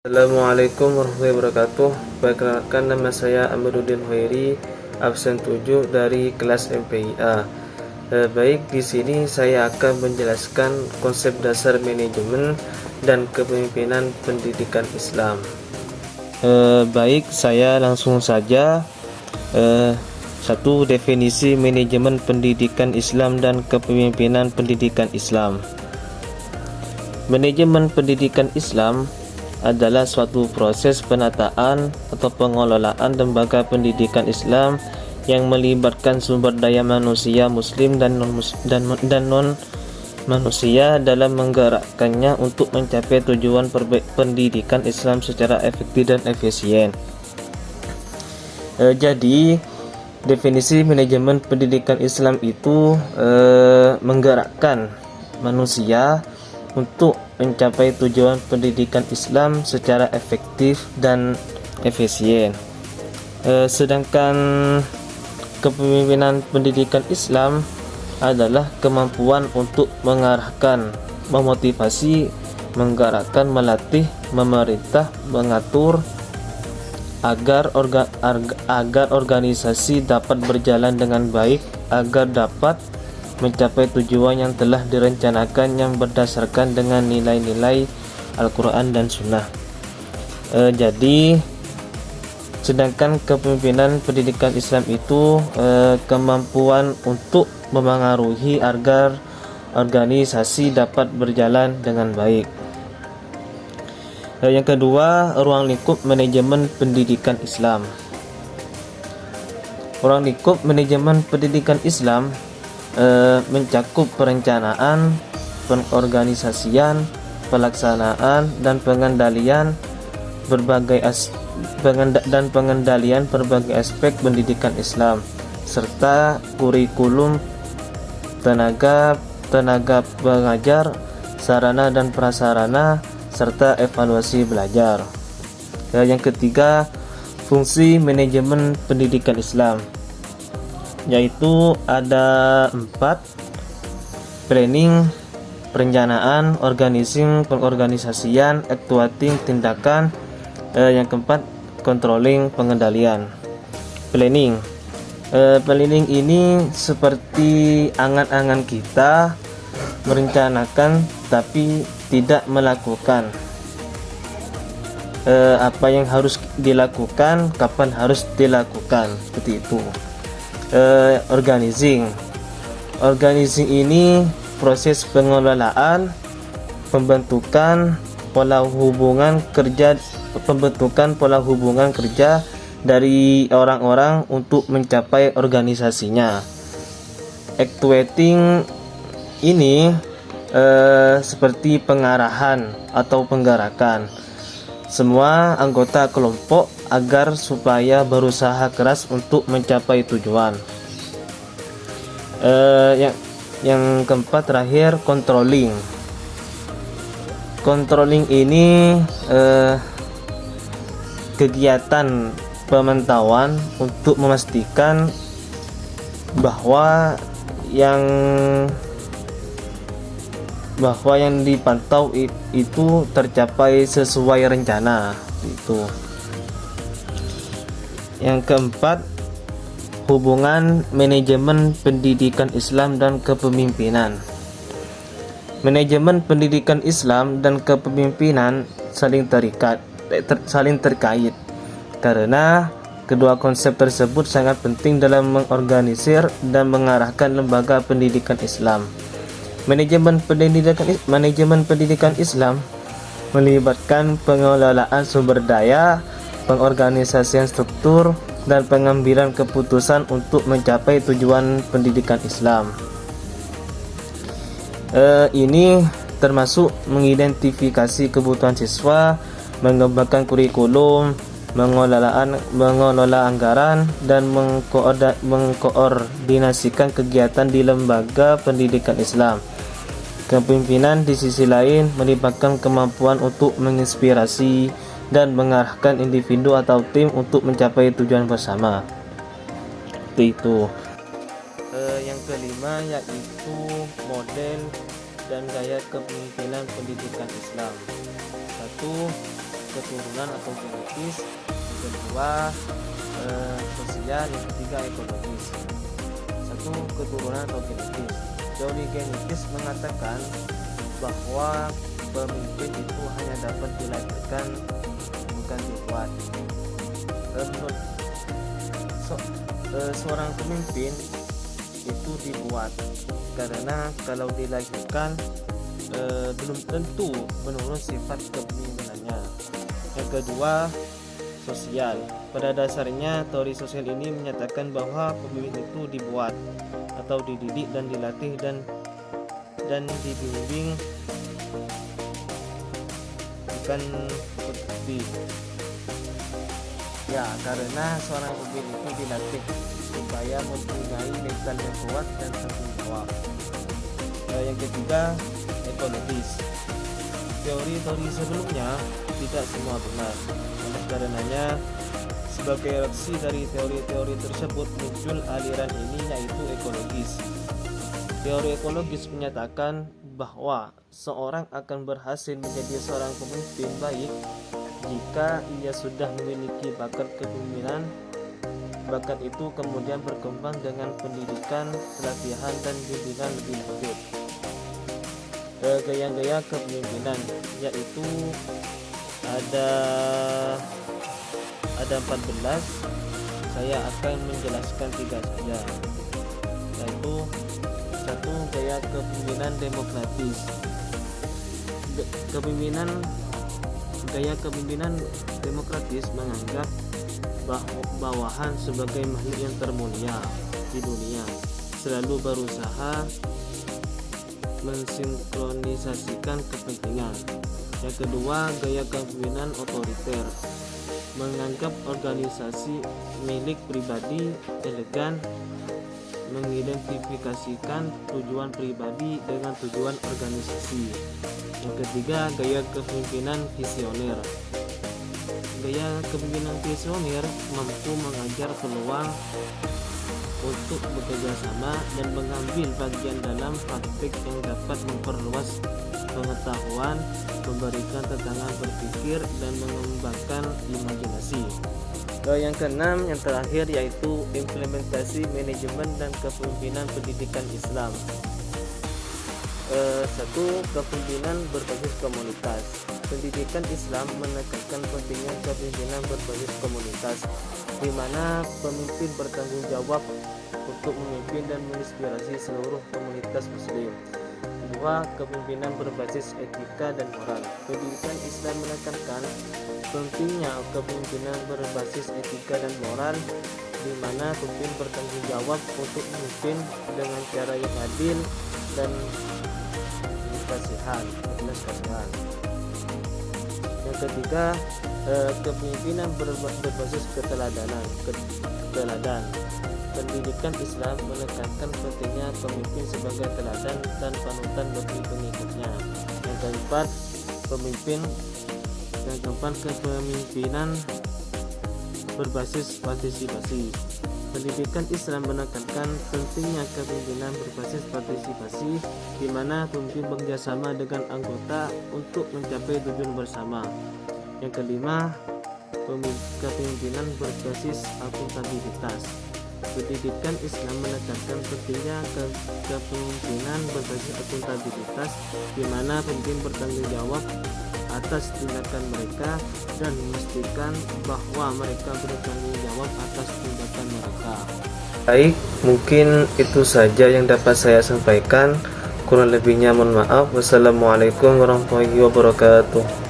Assalamualaikum warahmatullahi wabarakatuh. Perkenalkan, nama saya Amiruddin Hoiri, absen 7 dari kelas MPIA. Baik, di sini saya akan menjelaskan konsep dasar manajemen dan kepemimpinan pendidikan Islam. Baik, saya langsung saja. Satu, definisi manajemen pendidikan Islam dan kepemimpinan pendidikan Islam. Manajemen pendidikan Islam adalah suatu proses penataan atau pengelolaan lembaga pendidikan Islam yang melibatkan sumber daya manusia muslim dan non manusia dalam menggerakkannya untuk mencapai tujuan pendidikan Islam secara efektif dan efisien. Jadi definisi manajemen pendidikan Islam itu menggerakkan manusia untuk mencapai tujuan pendidikan Islam secara efektif dan efisien. Sedangkan kepemimpinan pendidikan Islam adalah kemampuan untuk mengarahkan, memotivasi, menggerakkan, melatih, memerintah, mengatur agar organisasi dapat berjalan dengan baik, agar dapat mencapai tujuan yang telah direncanakan yang berdasarkan dengan nilai-nilai Al-Quran dan Sunnah. Jadi sedangkan kepemimpinan pendidikan Islam itu kemampuan untuk memengaruhi agar organisasi dapat berjalan dengan baik. Yang kedua, ruang lingkup manajemen pendidikan Islam. Ruang lingkup manajemen pendidikan Islam mencakup perencanaan, pengorganisasian, pelaksanaan dan pengendalian berbagai aspek pendidikan Islam, serta kurikulum, tenaga pengajar, sarana dan prasarana, serta evaluasi belajar. Yang ketiga, fungsi manajemen pendidikan Islam, yaitu ada 4: planning, perencanaan, organizing, pengorganisasian, actuating, tindakan. Yang keempat, controlling, pengendalian. Planning. Planning ini seperti angan-angan kita, merencanakan tapi tidak melakukan. Apa yang harus dilakukan, kapan harus dilakukan, seperti itu. Organizing ini proses pengelolaan, pembentukan pola hubungan kerja dari orang-orang untuk mencapai organisasinya. Actuating ini seperti pengarahan atau penggerakan semua anggota kelompok agar supaya berusaha keras untuk mencapai tujuan. Yang keempat terakhir, controlling. Controlling ini kegiatan pemantauan untuk memastikan bahwa yang dipantau itu tercapai sesuai rencana itu. Yang keempat, hubungan manajemen pendidikan Islam dan kepemimpinan. Manajemen pendidikan Islam dan kepemimpinan saling terkait karena kedua konsep tersebut sangat penting dalam mengorganisir dan mengarahkan lembaga pendidikan Islam. Manajemen pendidikan Islam melibatkan pengelolaan sumber daya, pengorganisasian struktur, dan pengambilan keputusan untuk mencapai tujuan pendidikan Islam. Ini termasuk mengidentifikasi kebutuhan siswa, mengembangkan kurikulum, mengelola anggaran, dan mengkoordinasikan kegiatan di lembaga pendidikan Islam. Kepemimpinan di sisi lain melibatkan kemampuan untuk menginspirasi dan mengarahkan individu atau tim untuk mencapai tujuan bersama. Itu. Yang kelima yaitu model dan gaya kepemimpinan pendidikan Islam. 1. keturunan atau genetis, yang kedua sosial, yang ketiga ekologis. Satu, keturunan atau genetis. Teori genetis mengatakan bahwa pemimpin itu hanya dapat dilahirkan, bukan dibuat. Menurut seorang pemimpin itu dibuat, karena kalau dilahirkan belum tentu menurut sifat kepemimpinannya. Yang kedua, sosial. Pada dasarnya teori sosial ini menyatakan bahwa pemimpin itu dibuat atau dididik dan dilatih dan dibimbing, bukan seperti ya, karena seorang pemimpin itu dilatih supaya mempunyai mental yang kuat dan tanggung jawab. Yang ketiga, ekologis. Teori-teori sebelumnya tidak semua benar. Oleh karenanya, sebagai reaksi dari teori-teori tersebut muncul aliran ini, yaitu ekologis. Teori ekologis menyatakan bahwa seorang akan berhasil menjadi seorang pemimpin baik jika ia sudah memiliki bakat kepemimpinan. Bakat itu kemudian berkembang dengan pendidikan, pelatihan, dan bimbingan lebih lanjut. Gaya-gaya kepemimpinan, yaitu ada 14. Saya akan menjelaskan 3 saja, yaitu satu, gaya kepemimpinan demokratis. Gaya kepemimpinan demokratis menganggap bawahan sebagai makhluk yang termulia di dunia, selalu berusaha mensinkronisasikan kepentingan. Yang kedua, gaya kepemimpinan otoriter menganggap organisasi milik pribadi elegan, mengidentifikasikan tujuan pribadi dengan tujuan organisasi. Yang ketiga, gaya kepemimpinan visioner. Gaya kepemimpinan visioner mampu mengajar peluang untuk bekerja sama dan mengambil bagian dalam praktik yang dapat memperluas pengetahuan, memberikan tantangan berpikir, dan mengembangkan imajinasi. Yang keenam, yang terakhir, yaitu implementasi manajemen dan kepemimpinan pendidikan Islam. Satu, kepemimpinan berbasis komunitas. Pendidikan Islam menekankan pentingnya kepemimpinan berbasis komunitas, di mana pemimpin bertanggung jawab untuk memimpin dan menginspirasi seluruh komunitas Muslim. Dua, kepemimpinan berbasis etika dan moral. Pendidikan Islam menekankan pentingnya kepemimpinan berbasis etika dan moral, di mana pemimpin bertanggung jawab untuk memimpin dengan cara yang adil dan kasihan. Yang ketiga, kepemimpinan berbasis keteladanan. Pendidikan Islam menekankan pentingnya pemimpin sebagai teladan dan panutan bagi pengikutnya. Yang keempat, kepemimpinan berbasis partisipasi. Pendidikan Islam menekankan pentingnya kepemimpinan berbasis partisipasi, di mana pemimpin bekerjasama dengan anggota untuk mencapai tujuan bersama. Yang kelima, kepemimpinan berbasis akuntabilitas. Pendidikan Islam menekankan pentingnya kepemimpinan berbasis akuntabilitas, di mana pemimpin bertanggung jawab atas tindakan mereka dan memastikan bahwa mereka bertanggung jawab atas tindakan mereka. Baik, mungkin itu saja yang dapat saya sampaikan. Kurang lebihnya mohon maaf. Wassalamualaikum warahmatullahi wabarakatuh.